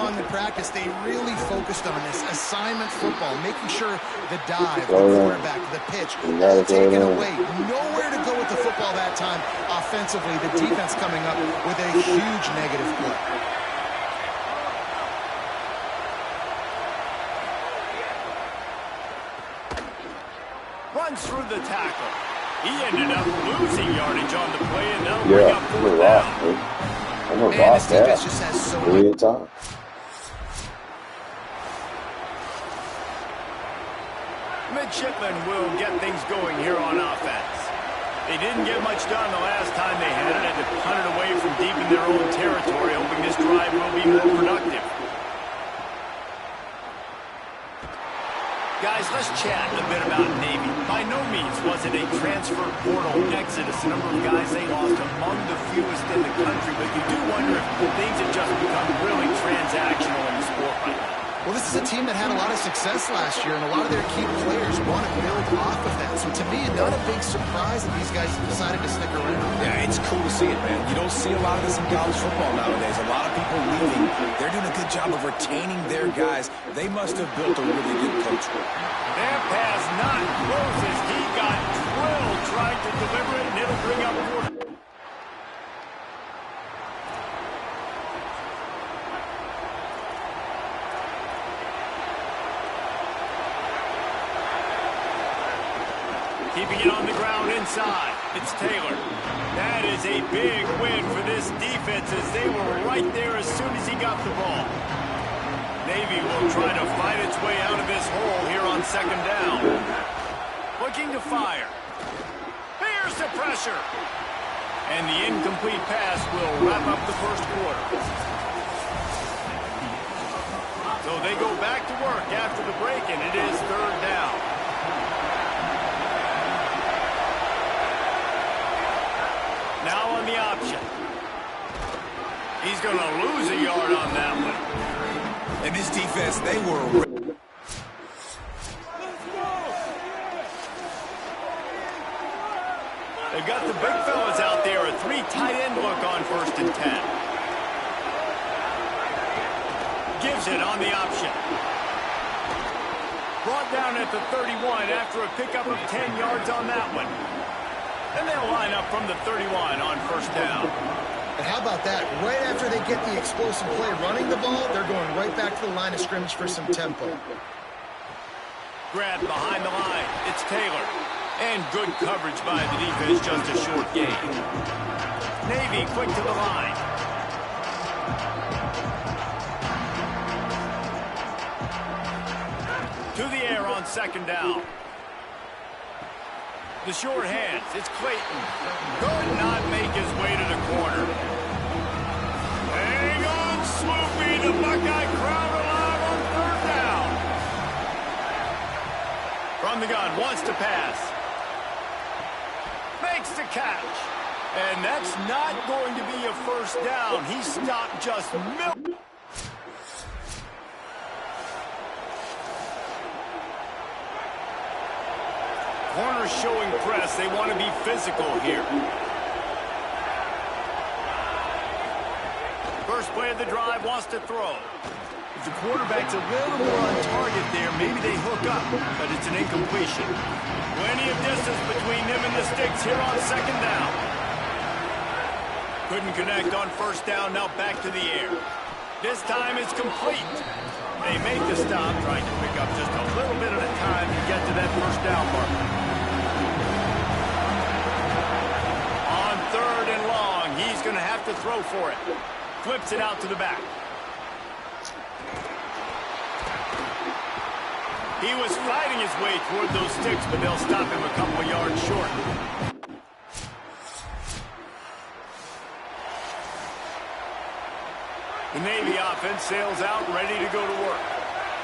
on in practice, they really focused on this assignment football, making sure the dive, the quarterback, the pitch, all taken away. Nowhere to go with the football that time. Offensively, the defense coming up with a huge negative play. Runs through the tackle. He ended up losing yardage on the play, and that'll bring up fourth down. Man, this defense just has so much. Midshipmen will get things going here on offense. They didn't get much done the last time they had it. Had to punt it away from deep in their own territory, hoping this drive will be more productive. Guys, let's chat a bit about Navy. By no means was it a transfer portal exodus. The number of guys they lost among the fewest in the country, but you do wonder if things have just become really transactional in the sport right now. Well, this is a team that had a lot of success last year, and a lot of their key players want to build off of that. So to me, not a big surprise that these guys decided to stick around. Yeah, it's cool to see it, man. You don't see a lot of this in college football nowadays. A lot of people leaving. They're doing a good job of retaining their guys. They must have built a really good coach group. That pass not close as he got drilled trying to deliver it, and it'll bring up fourth. Keeping it on the ground inside. It's Taylor. That is a big win for this defense as they were right there as soon as he got the ball. Navy will try to fight its way out of this hole here on second down. Looking to fire. Here's the pressure. And the incomplete pass will wrap up the first quarter. So they go back to work after the break, and it is third down. Now on the option. He's going to lose a yard on that one. And this defense, they were... They've got the big fellas out there. A three tight end look on 1st and 10. Gives it on the option. Brought down at the 31 after a pickup of 10 yards on that one. And they'll line up from the 31 on 1st down. And how about that? Right after they get the explosive play running the ball, they're going right back to the line of scrimmage for some tempo. Grabbed behind the line. It's Taylor. And good coverage by the defense, just a short gain. Navy quick to the line. To the air on 2nd down. The short hands, it's Clayton. Could not make his way to the corner. Hang on, Swoopy, the Buckeye crowd alive on 3rd down. From the gun, wants to pass. Makes the catch. And that's not going to be a 1st down. He stopped just Corners showing press. They want to be physical here. First play of the drive, wants to throw. If the quarterback's a little more on target there, maybe they hook up, but it's an incompletion. Plenty of distance between them and the sticks here on 2nd down. Couldn't connect on 1st down, now back to the air. This time it's complete. They make the stop, trying to pick up just a little bit at a time to get to that 1st down marker. On 3rd and long, he's going to have to throw for it. Flips it out to the back. He was fighting his way toward those sticks, but they'll stop him a couple of yards short. The Navy offense sails out, ready to go to work.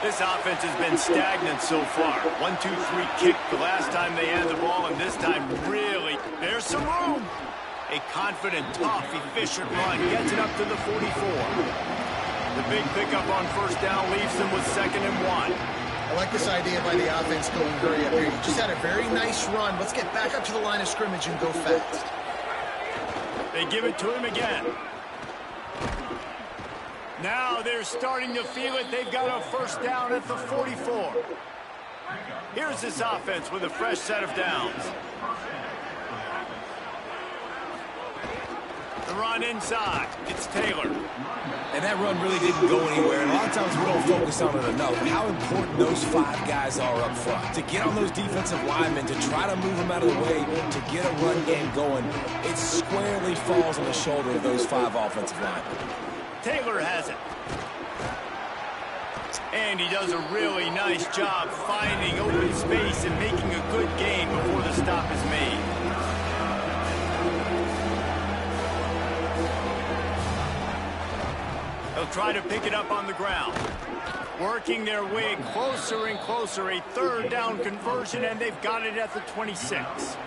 This offense has been stagnant so far. 1-2-3 kick the last time they had the ball, and this time really, there's some room. A confident, tough, efficient run gets it up to the 44. The big pickup on 1st down leaves them with 2nd and 1. I like this idea by the offense going hurry up here. You just had a very nice run. Let's get back up to the line of scrimmage and go fast. They give it to him again. Now they're starting to feel it. They've got a first down at the 44. Here's this offense with a fresh set of downs. The run inside. It's Taylor. And that run really didn't go anywhere. And a lot of times we don't focus on it enough. But how important those 5 guys are up front. To get on those defensive linemen, to try to move them out of the way, to get a run game going, it squarely falls on the shoulder of those 5 offensive linemen. Taylor has it. And he does a really nice job finding open space and making a good gain before the stop is made. They'll try to pick it up on the ground. Working their way closer and closer. A third down conversion, and they've got it at the 26.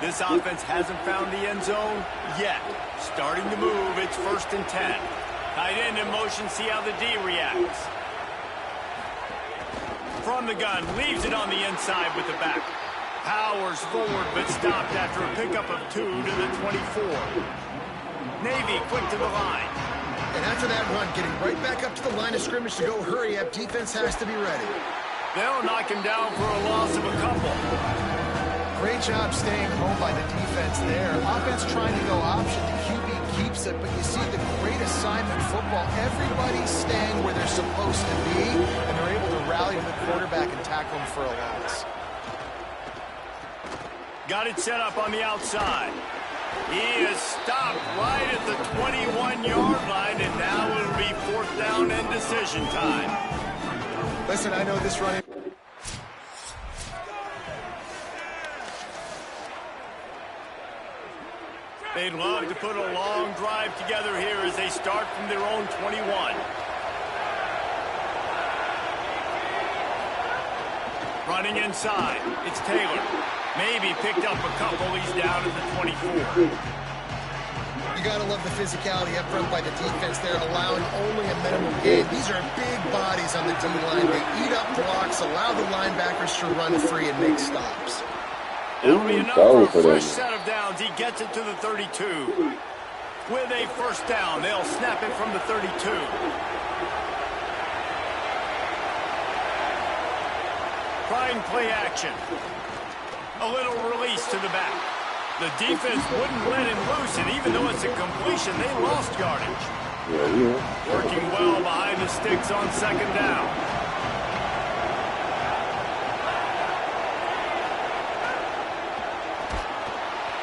This offense hasn't found the end zone yet. Starting to move. It's 1st and 10. Tight end in motion. See how the D reacts. From the gun. Leaves it on the inside with the back. Powers forward, but stopped after a pickup of 2 to the 24. Navy quick to the line. And after that run, getting right back up to the line of scrimmage to go hurry up, defense has to be ready. They'll knock him down for a loss of a couple. Great job staying home by the defense there. Offense trying to go option. The QB keeps it, but you see the great assignment football. Everybody's staying where they're supposed to be, and they're able to rally to the quarterback and tackle him for a loss. Got it set up on the outside. He is stopped right at the 21-yard line, and now it'll be 4th down and decision time. Listen, I know this running... They'd love to put a long drive together here as they start from their own 21. Running inside, it's Taylor. Maybe picked up a couple. He's down at the 24. You got to love the physicality up front by the defense there, allowing only a minimum gain. These are big bodies on the D-line. They eat up blocks, allow the linebackers to run free and make stops. That'll be enough for a fresh set of downs. He gets it to the 32. With a first down, they'll snap it from the 32. Trying play action. A little release to the back. The defense wouldn't let him loose, and even though it's a completion, they lost yardage. Working well behind the sticks on 2nd down.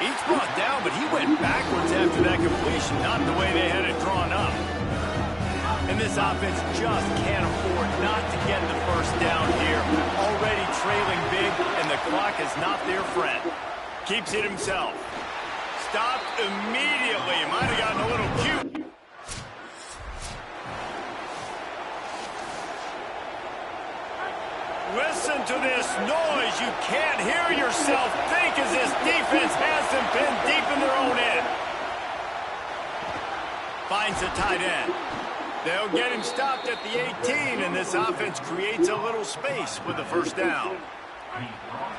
He's brought down, but he went backwards after that completion, not the way they had it drawn up. And this offense just can't afford not to get the first down here. Already trailing big, and the clock is not their friend. Keeps it himself. Stopped immediately. Might have gotten a little cute. Listen to this noise. You can't hear yourself think as this defense has them pinned deep in their own end. Finds the tight end. They'll get him stopped at the 18, and this offense creates a little space with the first down.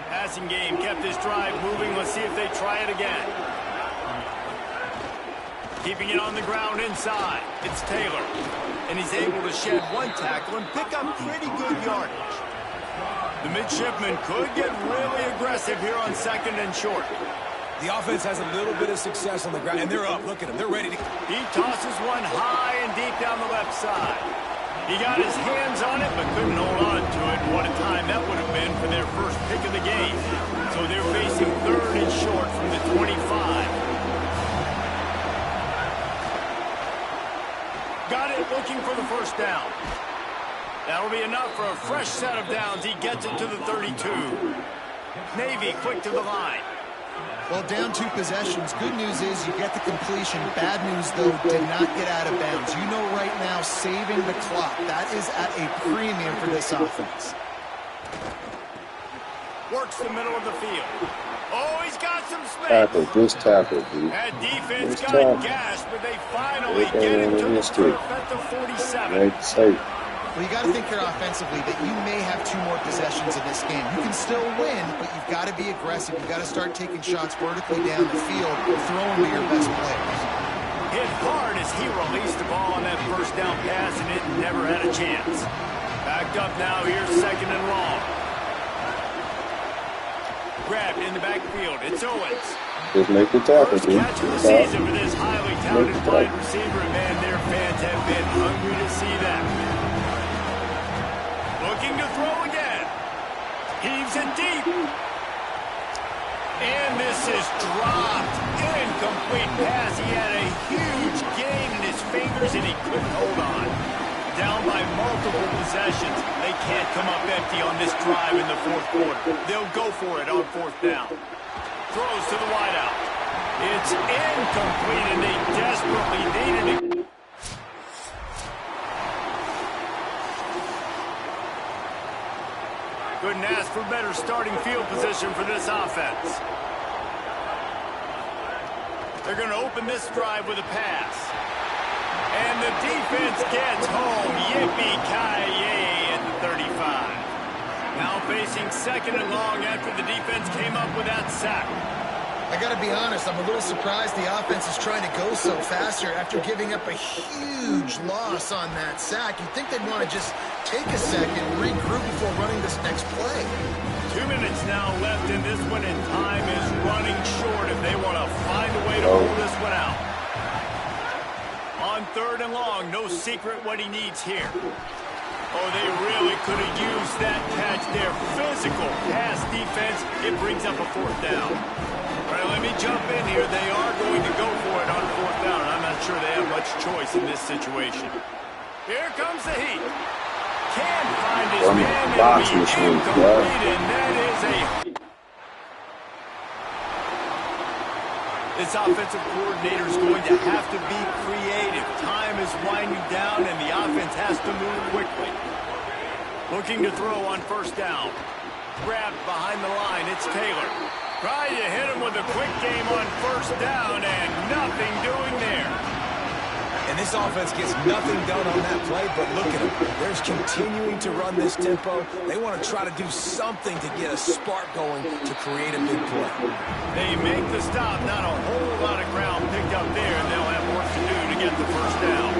Passing game kept this drive moving. Let's see if they try it again. Keeping it on the ground inside. It's Taylor. And he's able to shed 1 tackle and pick up pretty good yardage. The midshipman could get really aggressive here on 2nd and short. The offense has a little bit of success on the ground, and they're up. Look at them. They're ready to... He tosses one high and deep down the left side. He got his hands on it, but couldn't hold on to it. What a time that would have been for their first pick of the game. So they're facing 3rd and short from the 25. Got it, looking for the first down. That'll be enough for a fresh set of downs. He gets it to the 32. Navy quick to the line. Well, down 2 possessions. Good news is you get the completion. Bad news, though, did not get out of bounds. You know right now, saving the clock. That is at a premium for this offense. Works the middle of the field. Oh, he's got some space. Tackle, just tackle, dude. That defense got gassed, but they finally get him to the turf at the 47. Right, safe. Well, you got to think here offensively that you may have 2 more possessions in this game. You can still win, but you've got to be aggressive. You've got to start taking shots vertically down the field and throwing to your best players. Hit hard as he released the ball on that first down pass, and it never had a chance. Backed up now here, second and long. Grabbed in the backfield. It's Owens. Just make the tackle, First catch of the season for this highly touted wide receiver, and man, their fans have been hungry to see that. Looking to throw again. Heaves it deep. And this is dropped. Incomplete pass. He had a huge gain in his fingers, and he couldn't hold on. Down by multiple possessions. They can't come up empty on this drive in the fourth quarter. They'll go for it on fourth down. Throws to the wideout. It's incomplete, and they desperately needed it. Couldn't ask for better starting field position for this offense. They're going to open this drive with a pass. And the defense gets home. Yippee-ki-yay at the 35. Now facing second and long after the defense came up with that sack. I got to be honest, I'm a little surprised the offense is trying to go so fast here after giving up a huge loss on that sack. You'd think they'd want to just take a second, regroup before running this next play. 2 minutes now left in this one, and time is running short if they want to find a way to hold this one out. On third and long, no secret what he needs here. Oh, they really could have used that catch there. Physical pass defense. It brings up a fourth down. All right, let me jump in here. They are going to go for it on fourth down. I'm not sure they have much choice in this situation. Here comes the heat. Can't find his man. It'll be incomplete, and that is a... This offensive coordinator is going to have to be creative. Time is winding down, and the offense has to move quickly. Looking to throw on first down. Grabbed behind the line. It's Taylor. Trying to hit him with a quick game on first down, and nothing doing there. And this offense gets nothing done on that play, but look at them. They're continuing to run this tempo. They want to try to do something to get a spark going to create a big play. They make the stop. Not a whole lot of ground picked up there, and they'll have work to do to get the first down.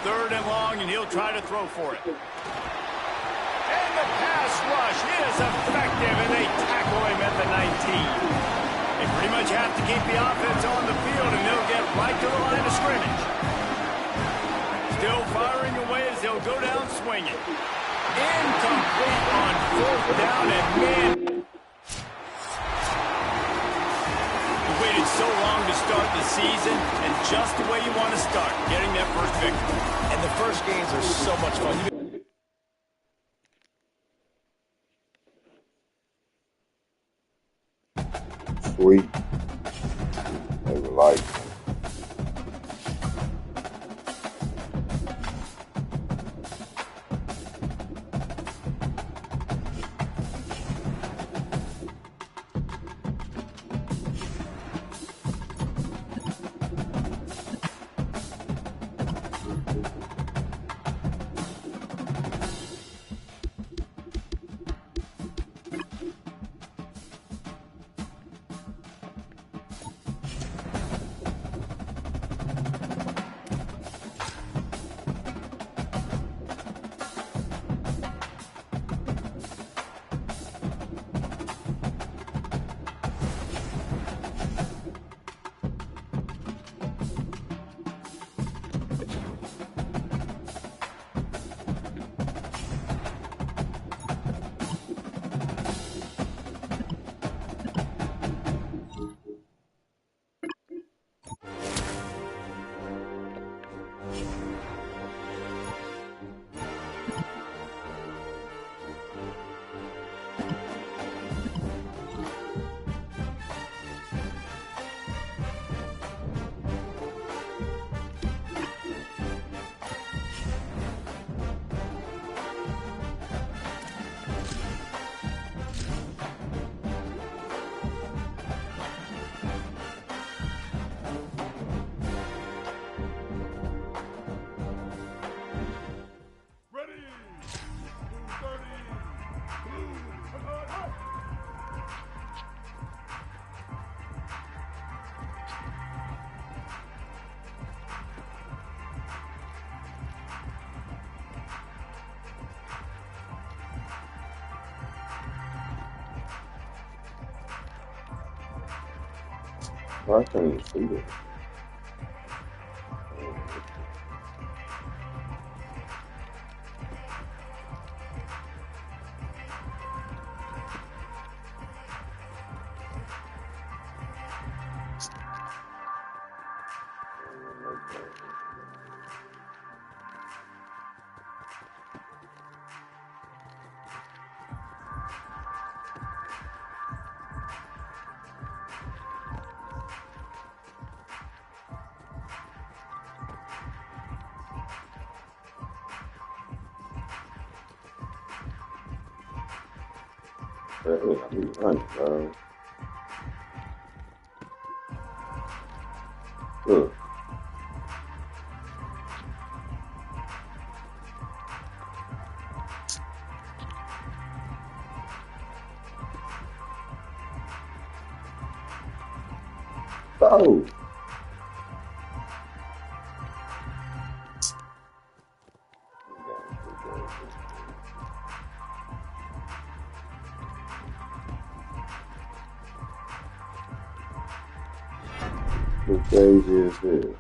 Third and long, and he'll try to throw for it. And the pass rush is effective, and they tackle him at the 19. They pretty much have to keep the offense on the field, and they'll get right to the line of scrimmage. Still firing away as they'll go down swinging. Incomplete on fourth down, and man... You waited so long to start the season, and just the way you want to start, getting that first victory. And the first games are so much fun. Sweet. They were like... I can't even see it. I need running, bro. Look. Oh. What crazy is this?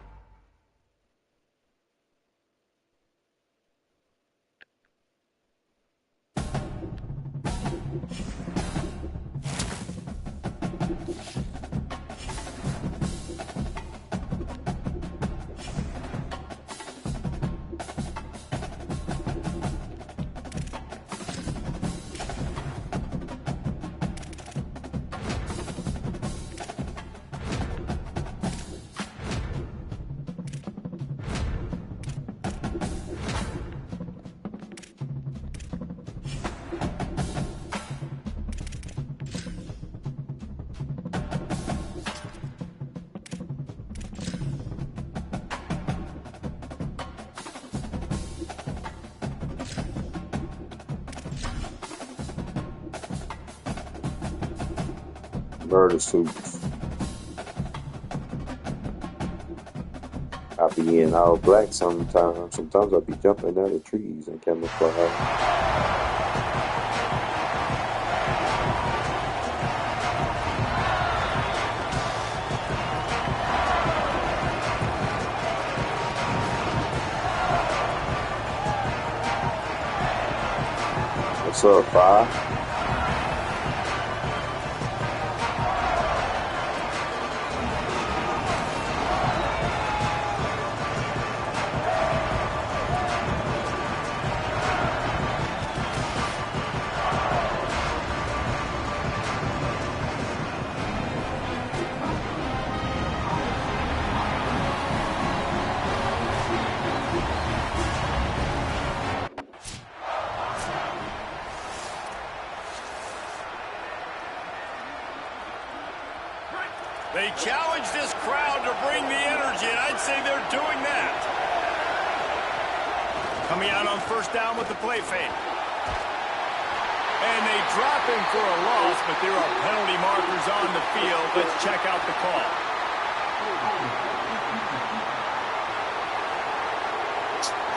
Murder suits. I be in all black sometimes. Sometimes I be jumping out of trees and camouflage. What's up, Five? They challenge this crowd to bring the energy, and I'd say they're doing that. Coming out on first down with the play fake. And they drop him for a loss, but there are penalty markers on the field. Let's check out the call.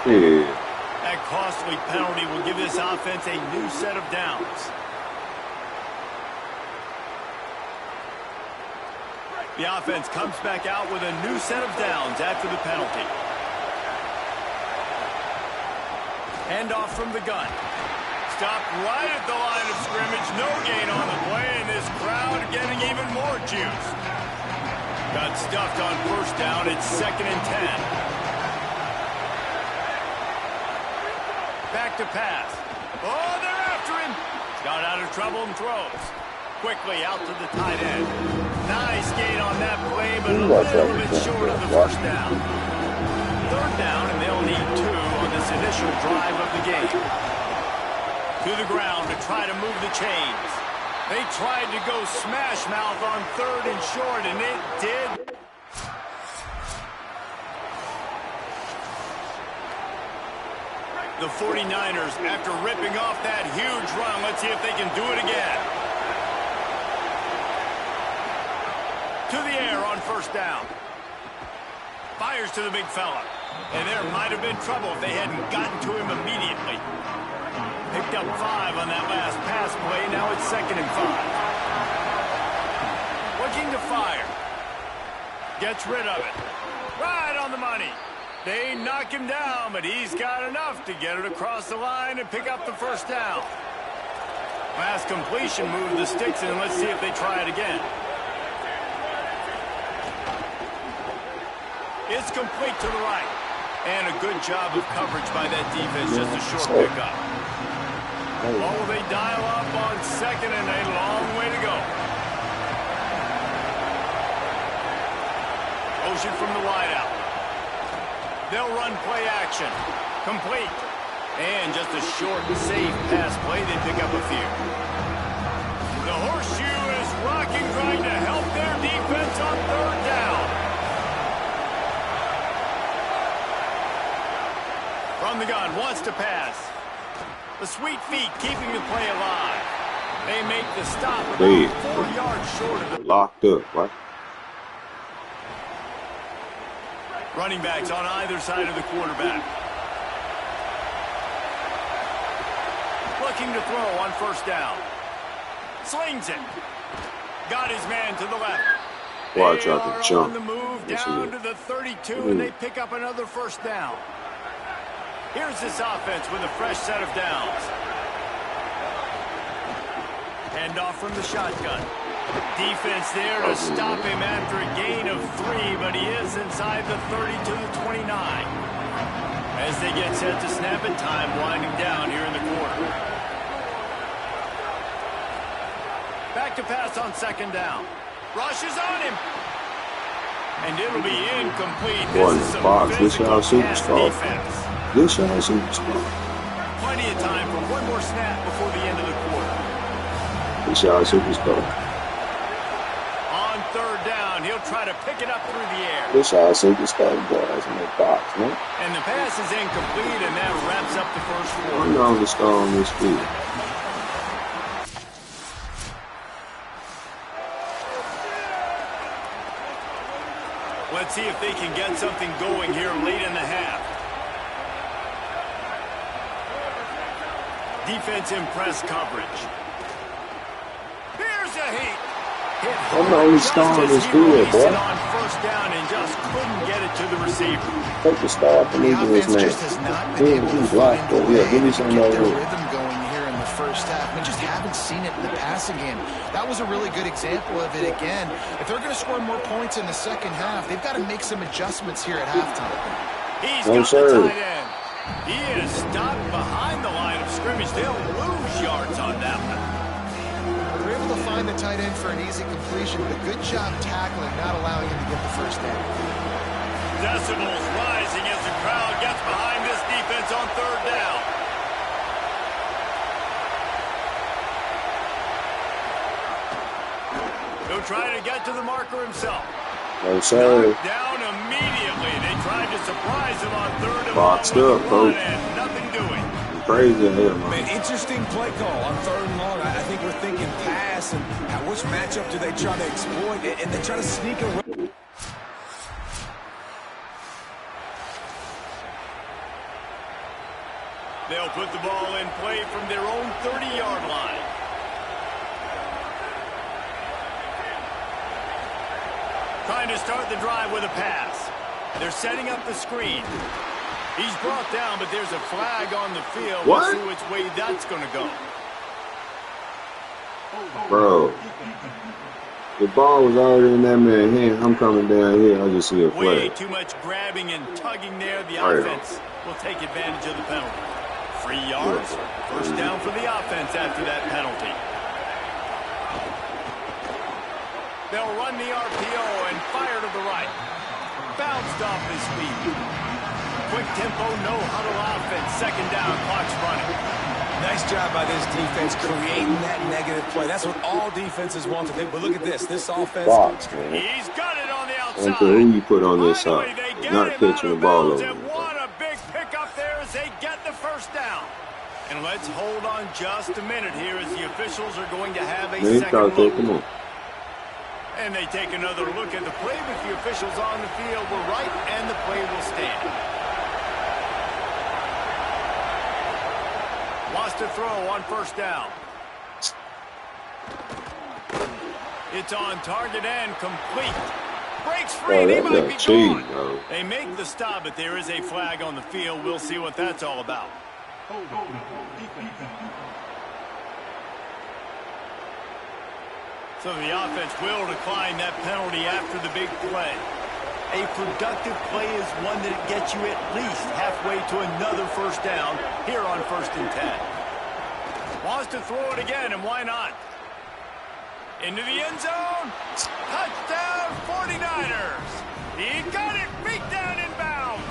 Yeah. That costly penalty will give this offense a new set of downs. The offense comes back out with a new set of downs after the penalty. Handoff from the gun. Stopped right at the line of scrimmage. No gain on the play, and this crowd getting even more juice. Got stuffed on first down. It's 2nd and 10. Back to pass. Oh, they're after him. Got out of trouble and throws. Quickly out to the tight end. Nice gain on that play, but a little bit short of the first down. 3rd down, and they'll need 2 on this initial drive of the game. To the ground to try to move the chains. They tried to go smash mouth on 3rd and short, and it did. The 49ers, after ripping off that huge run, let's see if they can do it again. To the air on first down. Fires to the big fella. And there might have been trouble if they hadn't gotten to him immediately. Picked up 5 on that last pass play. Now it's 2nd and 5. Looking to fire. Gets rid of it. Right on the money. They knock him down, but he's got enough to get it across the line and pick up the first down. Last completion moved the sticks in. Let's see if they try it again. It's complete to the right. And a good job of coverage by that defense. Just a short pickup. Oh, they dial up on second and a long way to go. Motion from the wideout. They'll run play action. Complete. And just a short, safe pass play. They pick up a few. The horseshoe is rocking, trying to help their defense on third down. From the gun, wants to pass. The sweet feet keeping the play alive. They make the stop about 4 yards short of the... Locked up, right? Running backs on either side of the quarterback. Looking to throw on first down. Slings it. Got his man to the left. Watch they out are the jump. on the move down to the 32, and they pick up another first down. Here's this offense with a fresh set of downs. Hand off from the shotgun. Defense there to stop him after a gain of 3, but he is inside the 30 to the 29. As they get set to snap it, time winding down here in the quarter. Back to pass on second down. Rushes on him. And it'll be incomplete. Boy, this is some box. This physical y'all pass superstar. defense. This y'all superstar. Plenty of time for one more snap before the end of the quarter. This y'all superstar. On third down, he'll try to pick it up through the air. This y'all superstar guys in the box, man. And the pass is incomplete, and that wraps up the first quarter. I'm not the star on this field. Let's see if they can get something going here late in the half. Defense in press coverage. Here's a hit. I'm not the star on this field, boy. On first down and just couldn't get it to the receiver. Take the star from me to this man. Just has not been able to He's find locked a up. way Yeah, give me some to more get their room. rhythm going here in the first half. We just haven't seen it in the passing game. That was a really good example of it again. If they're going to score more points in the second half, they've got to make some adjustments here at halftime. He's got the tight end. He is stopped behind the line of scrimmage. They'll lose yards on that one. They're able to find the tight end for an easy completion, but a good job tackling, not allowing him to get the first down. Decibels rising as the crowd gets behind this defense on third down. He'll try to get to the marker himself. No, sir. Knocked down immediately. They tried to surprise him on third and Boxed long up, with coach. and nothing doing. Crazy in here, man. Man, interesting play call on third and long. I think we're thinking pass and which matchup do they try to exploit, and they try to sneak around. They'll put the ball in play from their own 30-yard line. Trying to start the drive with a pass. They're setting up the screen. He's brought down, but there's a flag on the field. What? We'll see which way that's going to go. Bro. The ball was already in that man's hand. I'm coming down here. I just see a Way flag. too much grabbing and tugging there. The Right. offense will take advantage of the penalty. 3 yards. First down for the offense after that penalty. They'll run the RPO and fire to the right. Bounced off his feet. Quick tempo, no huddle offense. Second down, clock's running. Nice job by this defense creating that negative play. That's what all defenses want to do. But look at this. This offense. Box, man. He's got it on the I outside. don't care who you put on this Finally, side. they get Not him catching out the of ball bounds, over. and what a big pickup there as they get the first down. And let's hold on just a minute here as the officials are going to have a Man, second come look. on. And they take another look at the play, but the officials on the field were right, and the play will stand. Wants to throw on first down. It's on target and complete. Breaks free, they might be cheese, gone. bro. They make the stop, but there is a flag on the field. We'll see what that's all about. So the offense will decline that penalty after the big play. A productive play is one that gets you at least halfway to another first down here on 1st and 10. Wants to throw it again, and why not? Into the end zone. Touchdown 49ers. He got it. Feet down in bounds.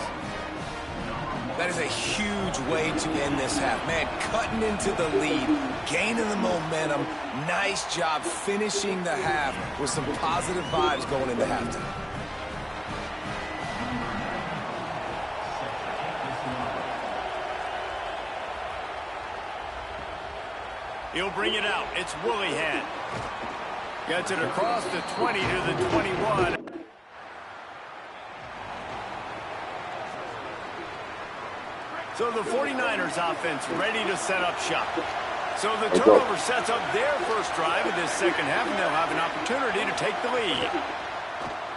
That is a huge way to end this half. Man, cutting into the lead, gaining the momentum. Nice job finishing the half with some positive vibes going into halftime. He'll bring it out. It's Willihan. Gets it across the 20 to the 21. So the 49ers offense ready to set up shop. So the turnover sets up their first drive of this second half, and they'll have an opportunity to take the lead.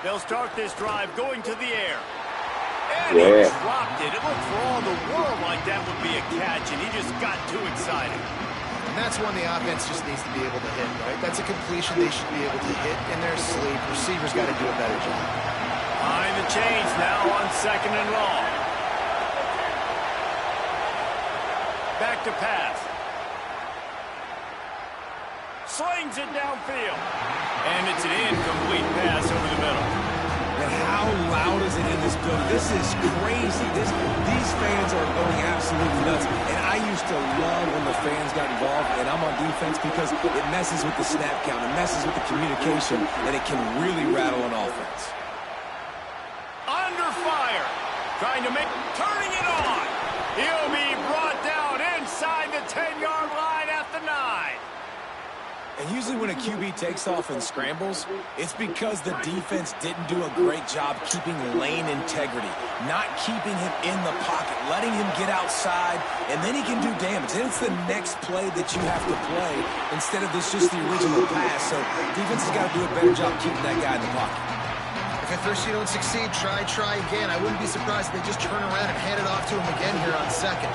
They'll start this drive going to the air. And he dropped it. It looked for all the world like that would be a catch, and he just got too excited. And that's one the offense just needs to be able to hit, right? That's a completion they should be able to hit in their sleep. Receivers got to do a better job. Behind the chains now on 2nd and long. Back to pass. Slings it downfield. And it's an incomplete pass over the middle. And how loud is it in this building? This is crazy. These fans are going absolutely nuts. And I used to love when the fans got involved, and I'm on defense because it messes with the snap count, it messes with the communication, and it can really rattle an offense. Under fire. Turning it on. He'll be brought down inside the 10-yard line at the 9. And usually when a QB takes off and scrambles, it's because the defense didn't do a great job keeping lane integrity, not keeping him in the pocket, letting him get outside, and then he can do damage. Then it's the next play that you have to play instead of just the original pass. So defense has got to do a better job keeping that guy in the pocket. If at first you don't succeed, try again. I wouldn't be surprised if they just turn around and hand it off to him again here on 2nd.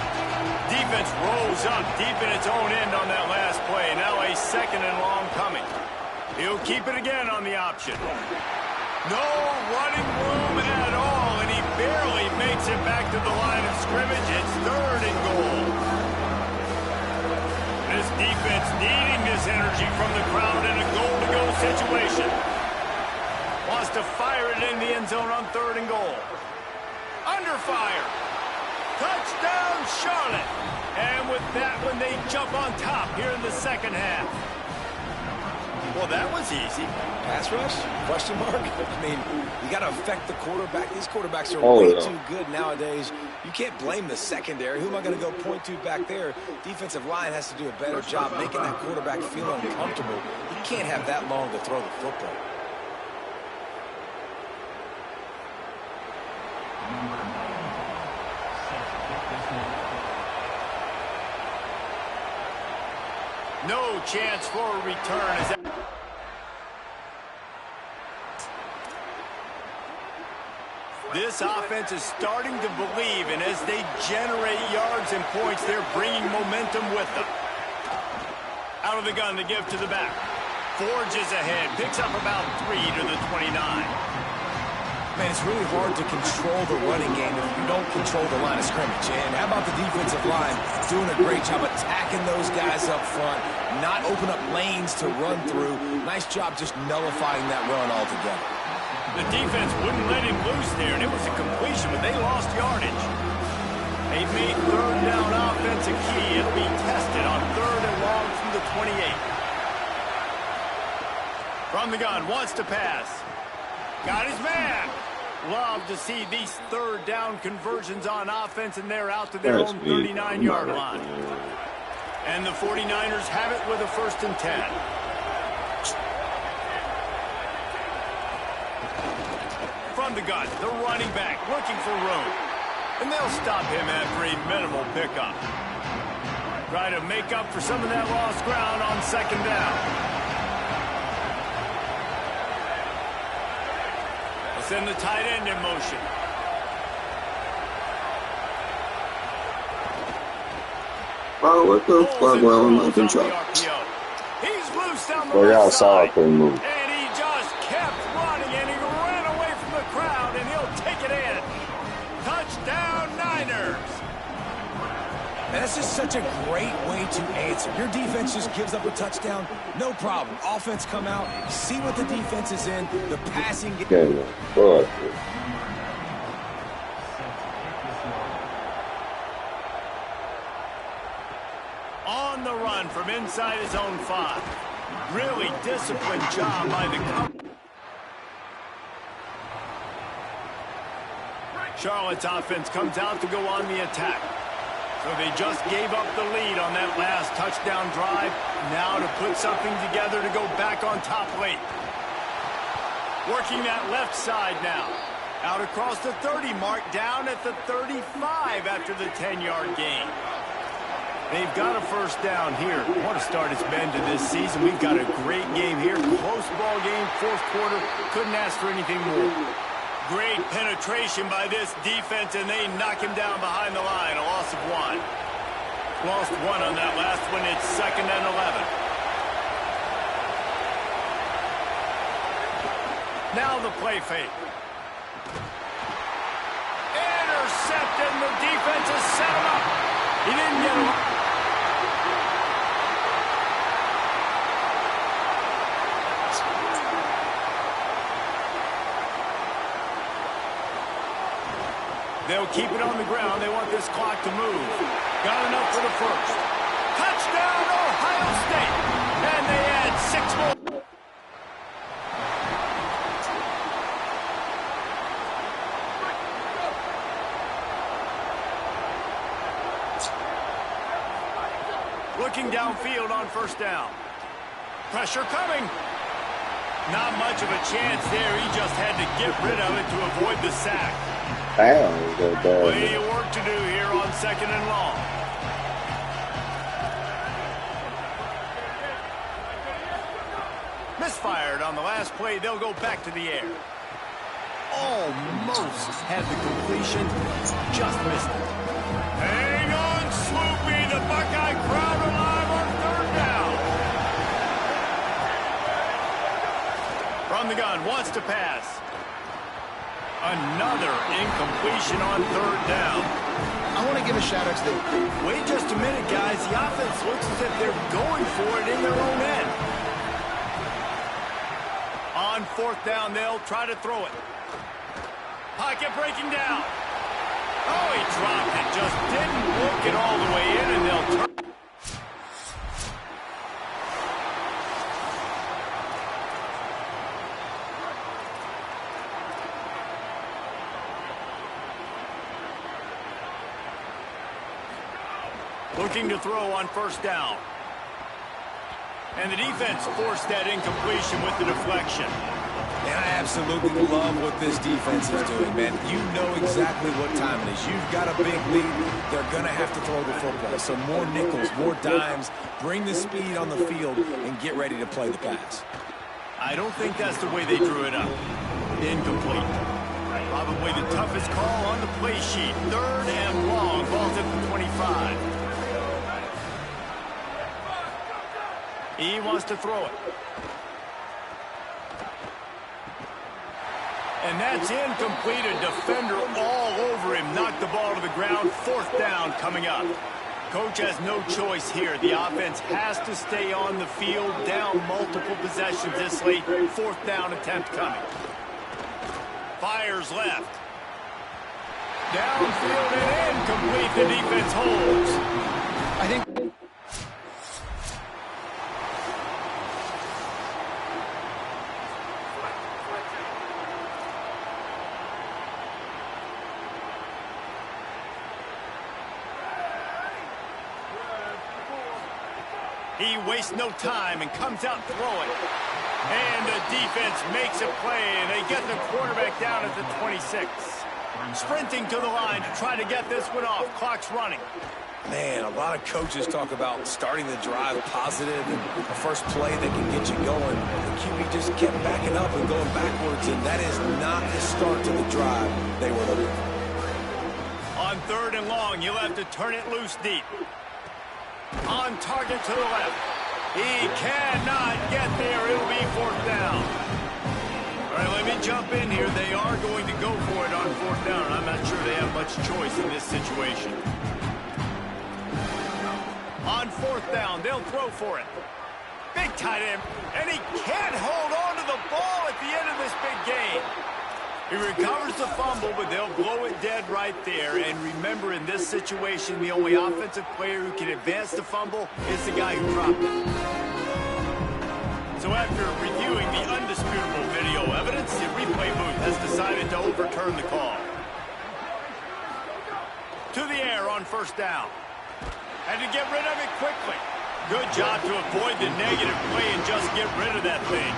Defense rolls up deep in its own end on that last play. Now a 2nd and long coming. He'll keep it again on the option. No running room at all, and he barely makes it back to the line of scrimmage. It's 3rd and goal. This defense needing this energy from the crowd in a goal-to-go situation. Wants to fire it in the end zone on 3rd and goal. Under fire. Touchdown, Charlotte. And with that one, they jump on top here in the second half. Well, that was easy. Pass rush? Question mark? I mean, you got to affect the quarterback. These quarterbacks are way too good nowadays. You can't blame the secondary. Who am I going to go point to back there? Defensive line has to do a better job making that quarterback feel uncomfortable. You can't have that long to throw the football. No chance for a return. This offense is starting to believe, and as they generate yards and points, they're bringing momentum with them. Out of the gun to give to the back. Forges ahead, picks up about 3 to the 29. Man, it's really hard to control the running game if you don't control the line of scrimmage. And how about the defensive line doing a great job attacking those guys up front, not open up lanes to run through. Nice job just nullifying that run altogether. The defense wouldn't let him loose there, and it was a completion, but they lost yardage. They've made 3rd down offense a key. It'll be tested on 3rd and long from the 28. From the gun, wants to pass. Got his man. Love to see these 3rd down conversions on offense, and they're out to their own 39-yard line. And the 49ers have it with a 1st and 10. From the gun, the running back looking for room. And they'll stop him after a minimal pickup. Try to make up for some of that lost ground on 2nd down. send the tight end in motion. Oh, what the fuck? Well, I'm not control. He's loose down the Well, y'all left saw I side. couldn't move. And he just kept running, and he ran away from the crowd, and he'll take it in. Touchdown, Niners. And that's just such a great way to answer. Your defense just gives up a touchdown, no problem. Offense come out, see what the defense is in, the passing game. Okay, fuck it. On the run from inside his own 5. Really disciplined job by the Charlotte's offense comes out to go on the attack. So they just gave up the lead on that last touchdown drive. Now to put something together to go back on top late. Working that left side now. Out across the 30 mark, down at the 35 after the 10-yard gain. They've got a first down here. What a start it's been to this season. We've got a great game here. Close ball game, fourth quarter. Couldn't ask for anything more. Great penetration by this defense, and they knock him down behind the line. A loss of 1. Lost 1 on that last one. It's 2nd and 11. Now the play fake. Intercepted, and the defense has set him up. He didn't get him. They'll keep it on the ground. They want this clock to move. Got enough for the first. Touchdown, Ohio State. And they add 6 more. Looking downfield on first down. Pressure coming. Not much of a chance there. He just had to get rid of it to avoid the sack. Plenty of work to do here on 2nd and long. Misfired on the last play. They'll go back to the air. Almost had the completion. Just missed it. Hang on, Sloopy. The Buckeye crowd alive on 3rd down. From the gun, wants to pass. Another incompletion on 3rd down. I want to give a shout-out to the... Wait just a minute, guys. The offense looks as if they're going for it in their own end. On 4th down, they'll try to throw it. Pocket breaking down. Oh, he dropped it. Just didn't work it all the way in, and they'll turn. Looking to throw on 1st down. And the defense forced that incompletion with the deflection. And I absolutely love what this defense is doing, man. You know exactly what time it is. You've got a big lead. They're going to have to throw the football. So more nickels, more dimes. Bring the speed on the field and get ready to play the pass. I don't think that's the way they drew it up. Incomplete. Probably the toughest call on the play sheet. 3rd and long. Ball's at the 25. He wants to throw it. And that's incomplete. A defender all over him. Knocked the ball to the ground. 4th down coming up. Coach has no choice here. The offense has to stay on the field. Down multiple possessions this late. 4th down attempt coming. Fires left. Downfield and incomplete. The defense holds. I think... He wastes no time and comes out throwing. And the defense makes a play, and they get the quarterback down at the 26. Sprinting to the line to try to get this one off. Clock's running. Man, a lot of coaches talk about starting the drive positive and the first play that can get you going. The QB just kept backing up and going backwards, and that is not the start to the drive they were looking for. On 3rd and long, you'll have to turn it loose deep. On target to the left. He cannot get there. It'll be 4th down. All right, let me jump in here. They are going to go for it on 4th down. I'm not sure they have much choice in this situation. On 4th down, they'll throw for it. Big tight end, and he can't hold on to the ball at the end of this big game. He recovers the fumble, but they'll blow it dead right there. And remember, in this situation, the only offensive player who can advance the fumble is the guy who dropped it. So after reviewing the undisputable video evidence, the replay booth has decided to overturn the call. To the air on 1st down. And to get rid of it quickly. Good job to avoid the negative play and just get rid of that thing.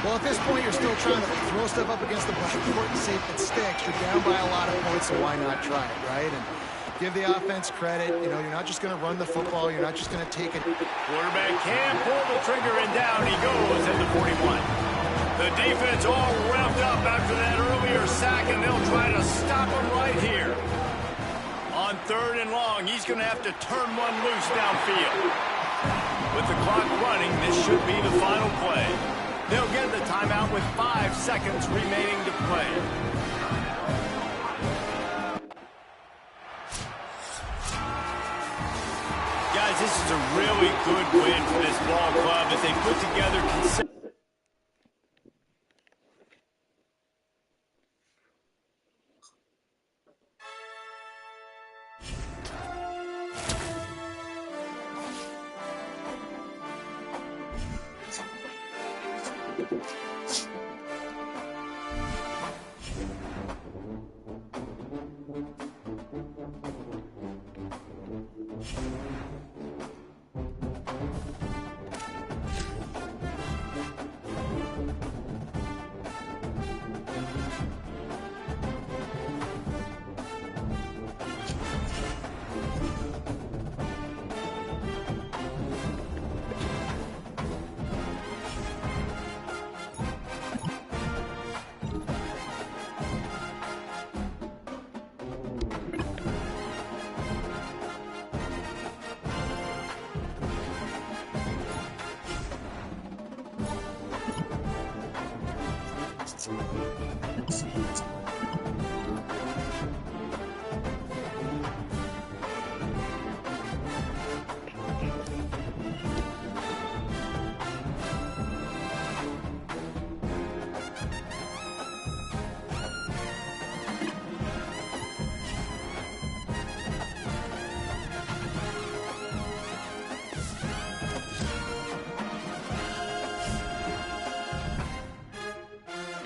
Well, at this point, you're still trying to throw stuff up against the blackboard and see if it sticks. You're down by a lot of points, so why not try it, right? And give the offense credit. You know, you're not just going to run the football. You're not just going to take it. Quarterback can pull the trigger, and down he goes at the 41. The defense all revved up after that earlier sack, and they'll try to stop him right here. On 3rd and long, he's going to have to turn one loose downfield. With the clock running, this should be the final play. They'll get the timeout with 5 seconds remaining to play. Guys, this is a really good win for this ball club that they put together consistently.